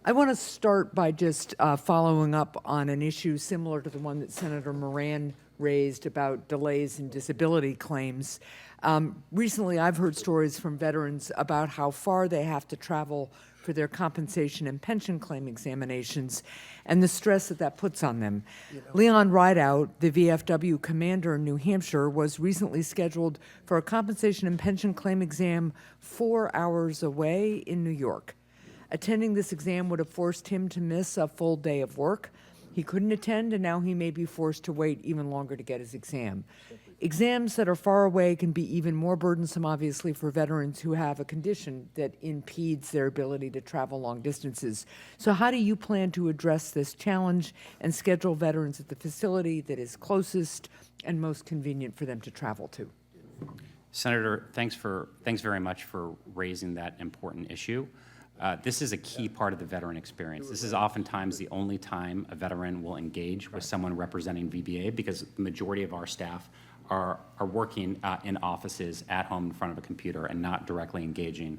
I want to start by just following up on an issue similar to the one that Senator Moran raised about delays in disability claims. Recently, I've heard stories from veterans about how far they have to travel for their compensation and pension claim examinations and the stress that that puts on them. Leon Rideout, the VFW commander in New Hampshire, was recently scheduled for a compensation and pension claim exam 4 hours away in New York. Attending this exam would have forced him to miss a full day of work. He couldn't attend, and now he may be forced to wait even longer to get his exam. Exams that are far away can be even more burdensome, obviously, for veterans who have a condition that impedes their ability to travel long distances. So how do you plan to address this challenge and schedule veterans at the facility that is closest and most convenient for them to travel to? Senator, thanks very much for raising that important issue. This is a key part of the veteran experience. This is oftentimes the only time a veteran will engage with someone representing VBA, because the majority of our staff are working in offices at home in front of a computer and not directly engaging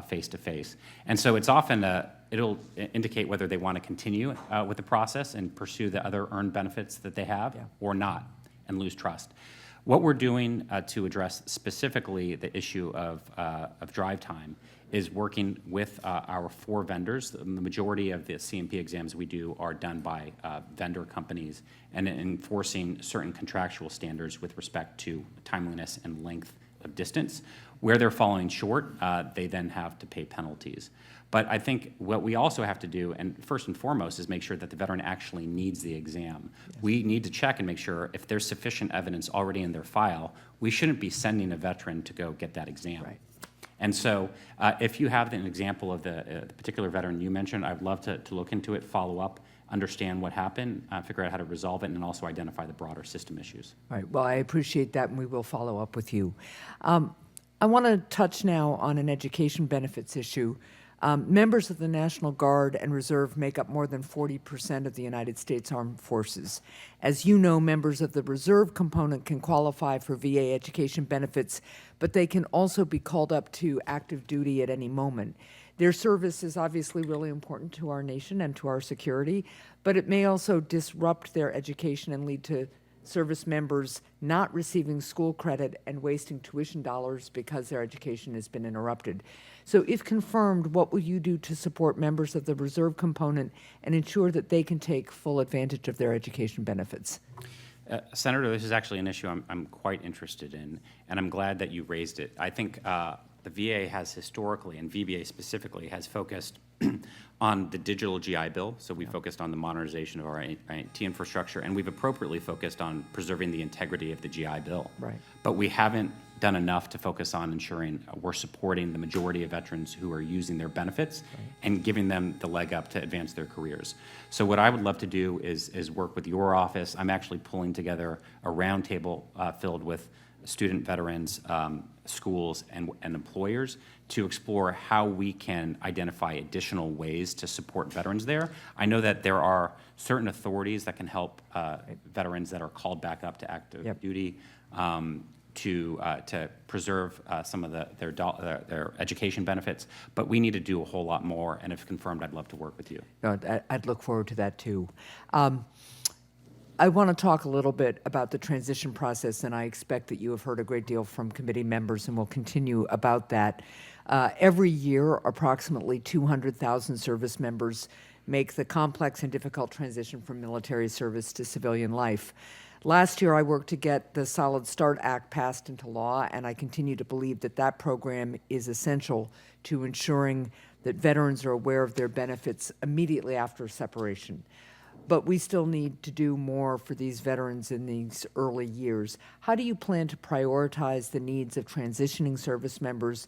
face-to-face. And so it's often, it'll indicate whether they want to continue with the process and pursue the other earned benefits that they have or not, and lose trust. What we're doing to address specifically the issue of drive time is working with our 4 vendors. The majority of the CMP exams we do are done by vendor companies, and enforcing certain contractual standards with respect to timeliness and length of distance. Where they're falling short, they then have to pay penalties. But I think what we also have to do, and first and foremost, is make sure that the veteran actually needs the exam. Yes. We need to check and make sure if there's sufficient evidence already in their file, we shouldn't be sending a veteran to go get that exam. Right. And so if you have an example of the particular veteran you mentioned, I'd love to look into it, follow up, understand what happened, figure out how to resolve it, and also identify the broader system issues. All right. Well, I appreciate that, and we will follow up with you. I want to touch now on an education benefits issue. Members of the National Guard and Reserve make up more than 40% of the United States Armed Forces. As you know, members of the Reserve component can qualify for VA education benefits, but they can also be called up to active duty at any moment. Their service is obviously really important to our nation and to our security, but it may also disrupt their education and lead to service members not receiving school credit and wasting tuition dollars because their education has been interrupted. So if confirmed, what will you do to support members of the Reserve component and ensure that they can take full advantage of their education benefits? Senator, this is actually an issue I'm quite interested in, and I'm glad that you raised it. I think the VA has historically, and VBA specifically, has focused on the digital GI Bill. So we focused on the modernization of our IT infrastructure, and we've appropriately focused on preserving the integrity of the GI Bill. Right. But we haven't done enough to focus on ensuring we're supporting the majority of veterans who are using their benefits and giving them the leg up to advance their careers. So what I would love to do is work with your office. I'm actually pulling together a roundtable filled with student veterans, schools, and employers to explore how we can identify additional ways to support veterans there. I know that there are certain authorities that can help veterans that are called back up to active duty to preserve some of their education benefits, but we need to do a whole lot more, and if confirmed, I'd love to work with you. No, I'd look forward to that too. I want to talk a little bit about the transition process, and I expect that you have heard a great deal from committee members and will continue about that. Every year, approximately 200,000 service members make the complex and difficult transition from military service to civilian life. Last year, I worked to get the Solid Start Act passed into law, and I continue to believe that that program is essential to ensuring that veterans are aware of their benefits immediately after separation. But we still need to do more for these veterans in these early years. How do you plan to prioritize the needs of transitioning service members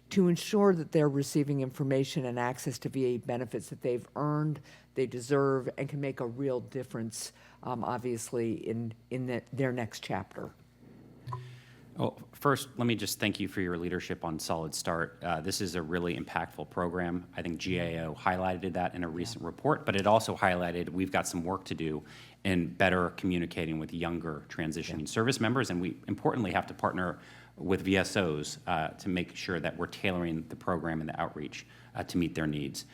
to ensure that they're receiving information and access to VA benefits that they've earned, they deserve, and can make a real difference, obviously, in their next chapter? Well, first, let me just thank you for your leadership on Solid Start. This is a really impactful program. I think GAO highlighted that in a recent report, but it also highlighted we've got some work to do in better communicating with younger transitioning service members, and we importantly have to partner with VSOs to make sure that we're tailoring the program and the outreach to meet their needs.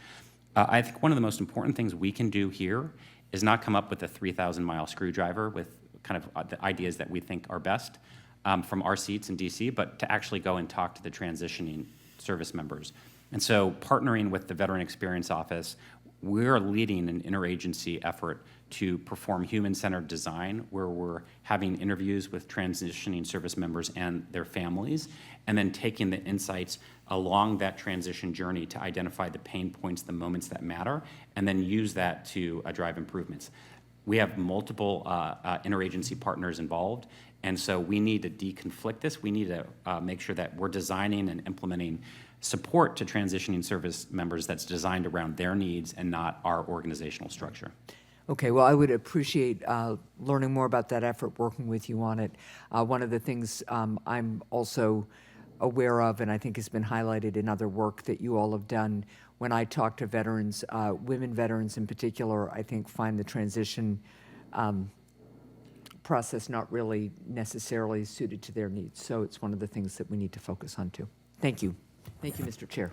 I think one of the most important things we can do here is not come up with a 3,000-mile screwdriver with kind of the ideas that we think are best from our seats in DC, but to actually go and talk to the transitioning service members. And so partnering with the Veteran Experience Office, we're leading an interagency effort to perform human-centered design, where we're having interviews with transitioning service members and their families, and then taking the insights along that transition journey to identify the pain points, the moments that matter, and then use that to drive improvements. We have multiple interagency partners involved, and so we need to deconflict this. We need to make sure that we're designing and implementing support to transitioning service members that's designed around their needs and not our organizational structure. Okay, well, I would appreciate learning more about that effort, working with you on it. One of the things I'm also aware of, and I think has been highlighted in other work that you all have done, when I talk to veterans, women veterans in particular, I think find the transition process not really necessarily suited to their needs. So it's one of the things that we need to focus on too. Thank you. Thank you, Mr. Chair.